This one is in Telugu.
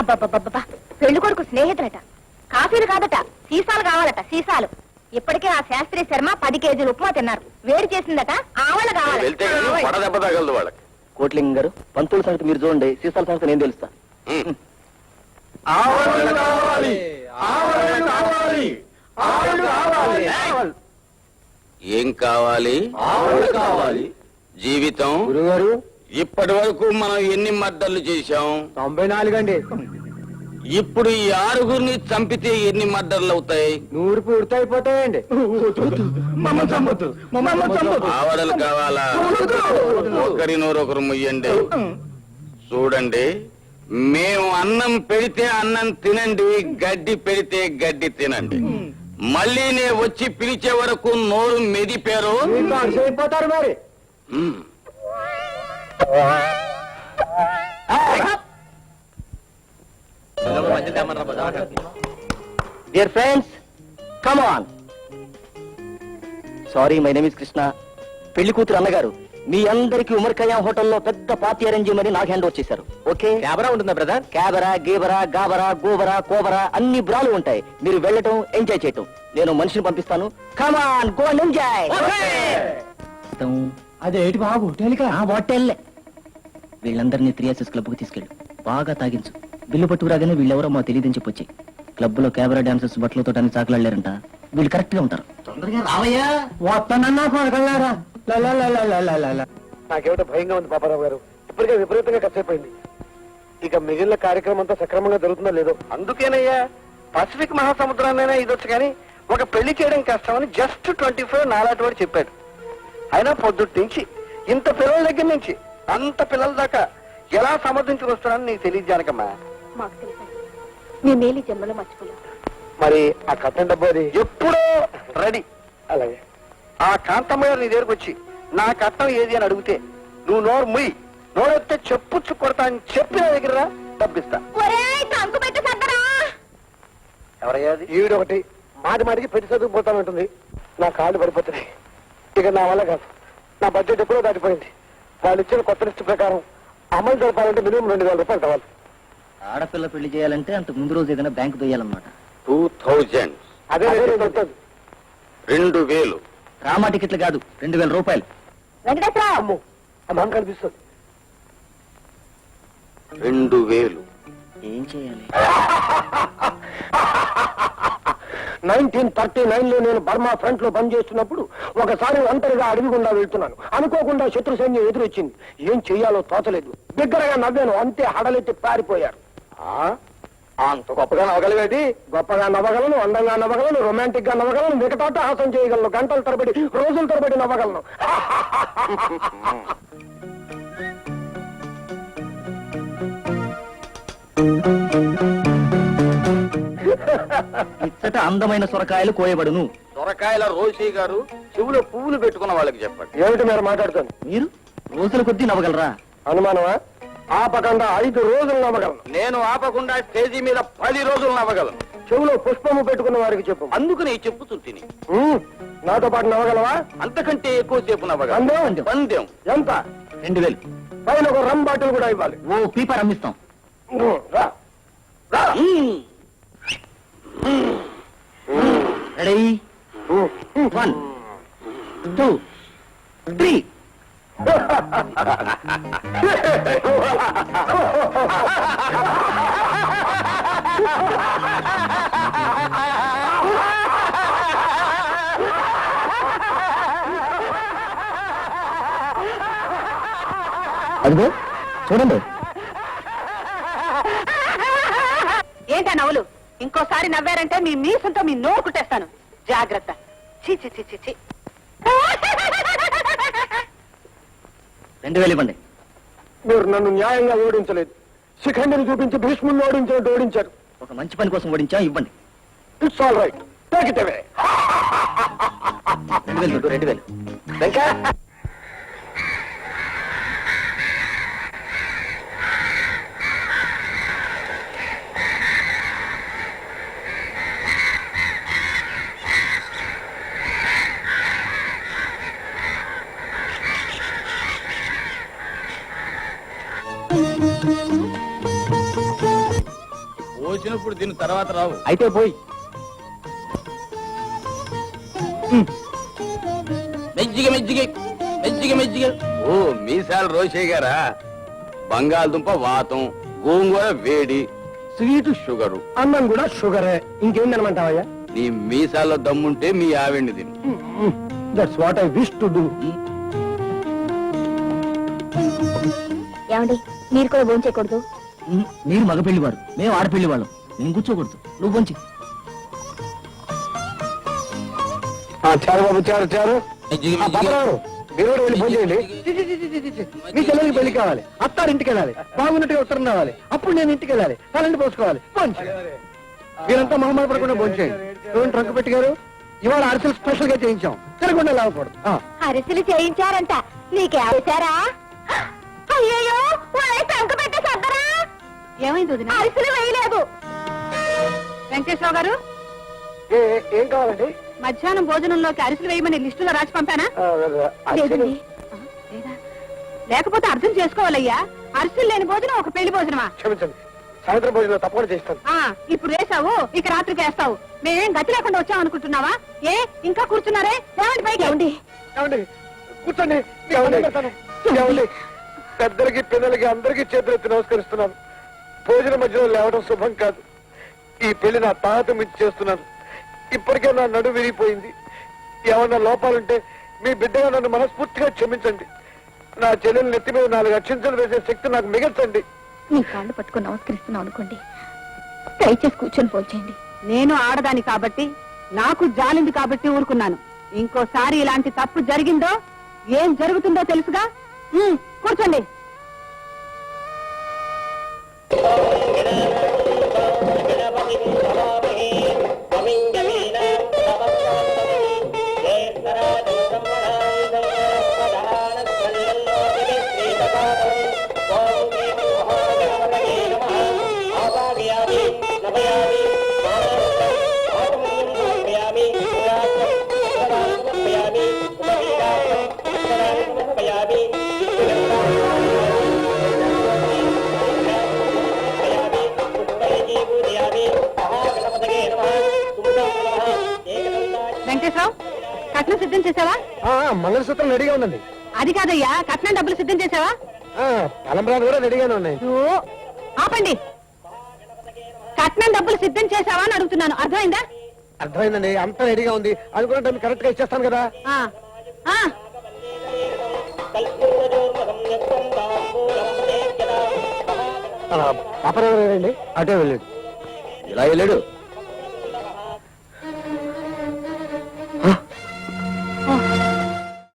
అబ్బబ్బబ్బబ్బా, పెళ్లి కొడుకు స్నేహితులట. కాఫీలు కాదట, సీసాలు కావాలట, సీసాలు. ఇప్పటికే ఆ శాస్త్రి శర్మ 10 కేజీలు ఉప్మా తిన్నారు. వేడి చేసిందట, ఆవల కావాలి. కోట్లింగం గారు, పంతుల సంగతి మీరు చూడండి, సీసాల సంగతి నేను తెలుస్తా. ఏం కావాలి? జీవితం గురుగారు, ఇప్పటి వరకు మనం ఎన్ని మర్డర్లు చేశాం? 94 అండి. ఇప్పుడు ఈ 6గురిని చంపితే ఎన్ని మర్డర్లు అవుతాయి? 100 పూర్తి అయిపోతాయండి. ఆవడలు కావాలా? ఒకరి నోరొకరు ముయ్యండి. చూడండి, మేము అన్నం పెడితే అన్నం తినండి, గడ్డి పెడితే గడ్డి తినండి. మళ్ళీ నే వచ్చి పిలిచే వరకు నోరు మెదిపారు అయిపోతారు మరి. Dear friends, come on. Sorry, my name is Krishna. పెళ్లి కూతురు అన్నగారు మీ అందరికి ఉమర్ ఖయాం హోటల్లో పెద్ద పార్టీ అరేంజ్ చేయమని నాకు హ్యాండ్ ఓవర్ చేశారు. ఓకే, క్యాబరా ఉంటుందా బ్రదర్? క్యాబరా, గేబరా, గాబరా, గోబరా, కోబరా అన్ని బ్రాలు ఉంటాయి. మీరు వెళ్ళటం, ఎంజాయ్ చేయటం. నేను మనిషిని పంపిస్తాను. Come on, go and enjoy. అదేటి బాబు, హోటల్. వీళ్ళందరినీ 3SS క్లబ్ కు తీసుకెళ్ళు, బాగా తాగించు. బిల్లు పట్టుకురాగానే వీళ్ళెవరో మా తెలియదని చెప్పొచ్చి. క్లబ్ లో కెమెరా డాన్సర్స్ బట్టలతో చాకలాడారంట. వీళ్ళు కరెక్ట్ గా ఉంటారు. తొందరగా రావయ్యా. వస్తానన్నా కొడకల్లారా. నాకేమిటో భయంగా ఉంది పాపారావు గారు. ఇప్పటికే విపరీతంగా ఖర్చు అయిపోయింది. ఇక మిగిలిన కార్యక్రమం అంతా సక్రమంగా జరుగుతుందో లేదో. అందుకేనయ్యా, పసిఫిక్ మహాసముద్రాన్నైనా ఇదొచ్చు కానీ ఒక పెళ్లి చేయడం కష్టమని జస్ట్ 25 నాలాంటి వాడు చెప్పాడు. అయినా పొద్దుటి నుంచి ఇంత పిల్లల దగ్గర నుంచి అంత పిల్లల దాకా ఎలా సమర్థించుకు వస్తున్నానని నీకు తెలియజానకమ్మా. మాకు తెలుసు, మీ మేలు జన్మలో మర్చిపోలేదు. మరి ఆ కట్టం డబ్బు అది ఎప్పుడో రెడీ. అలాగే ఆ కాంతమ్మ గారు నీ దగ్గరకు వచ్చి నా కట్నం ఏది అని అడిగితే నువ్వు నోరు ముయ్యి, నోరెత్తే చెప్పుచ్చు కొడతా అని చెప్పి నా దగ్గర డబ్బిస్తా. ఎవరయ్యా? ఈవిడొకటి మాటి మాటికి పెట్టి చదువుకుపోతానంటుంది. నా కాళ్ళు పడిపోతున్నాయి. ఇక నా వల్ల కాదు. నా బడ్జెట్ ఎప్పుడో దాటిపోయింది. వాళ్ళు ఇచ్చిన కొత్త లిస్టు ప్రకారం అమలు జరపాలంటే మినిమం 2000 రూపాయలు కావాలి. ఆడపిల్ల పెళ్లి చేయాలంటే అంత ముందు రోజు ఏదైనా బ్యాంకు దొయ్యాలన్నమాట. 2000. అదే 2000. రామా టికెట్లు కాదు, 2000 రూపాయలు. వెంకటేశ్వరరావు, అమ్మో, అమ్మ కనిపిస్తుంది. 2000. ఏం చేయాలి? 1939లో నేను బర్మా ఫ్రంట్ లో పనిచేస్తున్నప్పుడు ఒకసారి ఒంటరిగా అడవి గుండా వెళ్తున్నాను. అనుకోకుండా శత్రు సైన్యం ఎదురొచ్చింది. ఏం చెయ్యాలో తోచలేదు. బిగ్గరగా నవ్వాను, అంతే హడలెత్తి పారిపోయారు. అంత గొప్పగా నవ్వగలిగేది? గొప్పగా నవ్వగలను, అందంగా నవ్వగలను, రొమాంటిక్ గా నవ్వగలను, వికటాటహాసం చేయగలను, గంటల తరబడి, రోజుల తరబడి నవ్వగలను. ఇచ్చట అందమైన సొరకాయలు కోయబడును. సొరకాయల రోషి గారు చెవులో పువ్వులు పెట్టుకున్న వాళ్ళకి చెప్పండి. ఏమిటి మీరు మాట్లాడుతుంది? మీరు రోజుల కొద్దీ నవ్వగలరా? అనుమానమా? ఆపకుండా 5 రోజులు నవ్వగలను. నేను ఆపకుండా స్టేజీ మీద 10 రోజులు నవ్వగలను. చెవులో పుష్పము పెట్టుకున్న వారికి చెప్పు. అందుకు నేను చెప్పుతుంటిని. నాతో పాటు నవ్వగలవా? అంతకంటే ఎక్కువసేపు నవ్వగలను. పందెం? పందెం ఎంత? 2000. పైన ఒక రమ్ బాటిల్ కూడా ఇవ్వాలి. ఓ పీపర్ అమ్మిస్తాం. రా రా. రెడీ? 1 2 3. అదిగో చూడండి. ఏంటా నవ్వులు? ఇంకోసారి నవ్వారంటే మీ మీసంతో మీ నోరు కుట్టేస్తాను. జాగ్రత్త. చి చి చి చి చి. 2000 ఇవ్వండి. మీరు నన్ను న్యాయంగా ఓడించలేదు. శిఖండిని చూపించి భీష్ముని ఓడించినట్టు ఓడించారు. ఒక మంచి పని కోసం ఓడించా, ఇవ్వండి. It's all right, take it away. 2000. Venkayya, పోసినప్పుడు దీని తర్వాత రావు. అయితే పోయి. మెజ్జిగ మెజ్జిగ మెజ్జిగ మెజ్జిగ. ఓ మీసాల రోషయ్య గారా? బంగాళదుంప వాతం, గోంగూర వేడి, స్వీట్ షుగరు. అన్నం కూడా షుగరే. ఇంకేందనమంటావయ్యా? నీ మీసాల్లో దమ్ముంటే మీ ఆవిడ్ని తిను. That's what I wish to do. ఏమండి మీరు కూడా భోంచేయకూడదు? మీరు మగ పెళ్లివారు, మేము ఆడపెళ్లి వాళ్ళం. నేను కూర్చోకూడదు, నువ్వు పొంచి. చారు బాబు, చారు చారు. మెజ్జిగ ఆ, మెజ్జిగ. పాపరావు, మీరు కూడా వెళ్ళి భోజనం చేయండి. మీ చెల్లెలకి పెళ్లి కావాలి, అత్తారింటికి వెళ్ళాలి, బాగున్నట్టుగా ఉత్తరం రావాలి, అప్పుడు నేను ఇంటికి వెళ్ళాలి, తలంటి పోసుకోవాలి. భోంచే మీరంతా మొహమాట పడకుండా భోంచేయండి. చూడండి ట్రంక్ పెట్టిగారు, ఇవాళ అరిసెలు స్పెషల్ గా చేయించాం, తినకుండా లేవకూడదు. అరిసెలు చేయించారంట, నీకేసారా? అయ్యో టంక పెట్టే సద్దరా. ఏమైంది వదినా? అరిసెలు వేయలేదు. వెంకటేశ్వర గారు, ఏం కావాలండి? మధ్యాహ్నం భోజనంలోకి అరిసెలు వేయమని లిస్టులో రాసి పంపానా? లేదండి. లేదా? లేకపోతే అర్థం చేసుకోవాలయ్యా, అరిసెలు లేని భోజనం ఒక పెళ్లి భోజనమా? క్షమించండి, సాయంత్రం భోజనం తప్పకుండా చేస్తాను. ఇప్పుడు వేసావు, ఇక రాత్రికి వేస్తావు. మేమేం గతి లేకుండా వచ్చాం అనుకుంటున్నావా? ఏ ఇంకా కూర్చున్నారే? ఏమండి పైకి ఏమండి? ఏమండి కూర్చోండి. ఏమండి, పెద్దలకి పిల్లలకి అందరికీ చేతులెత్తి నమస్కరిస్తున్నాను. భోజన మధ్యలో లేవడం శుభం కాదు. ఈ పెళ్లి నా తాత మించి చేస్తున్నాను. ఇప్పటికే నా నడు విరిగిపోయింది. ఏమన్నా లోపాలుంటే మీ బిడ్డగా నన్ను మనస్ఫూర్తిగా క్షమించండి. నా చెల్లెలు నెత్తి మీద 4 అక్షింతలు వేసే శక్తి నాకు మిగల్చండి. నీ కాళ్ళు పట్టుకుని నమస్కరిస్తున్నావు అనుకోండి, దయచేసి కూర్చొని పోల్చేయండి. నేను ఆడదాని కాబట్టి, నాకు జాలింది కాబట్టి ఊరుకున్నాను. ఇంకోసారి ఇలాంటి తప్పు జరిగిందో ఏం జరుగుతుందో తెలుసుగా. కూర్చోండి. వెంకటేశ్వరరావు, కట్నం సిద్ధం చేసావా? మంగళసూత్రం రెడీగా ఉందండి. అది కాదయ్యా, కట్నం డబ్బులు సిద్ధం చేసావా? తలంబ్రాలు కూడా రెడీగానే ఉన్నాయి. ఆపండి. కట్నం డబ్బులు సిద్ధం చేసావా అని అడుగుతున్నాను, అర్థమైందా? అర్థమైందండి, అంతా రెడీగా ఉంది. అనుకున్న టైం కరెక్ట్ గా ఇచ్చేస్తాను కదా. పాపరావు అండి అటే వెళ్ళాడు. ఇలా వెళ్ళాడు.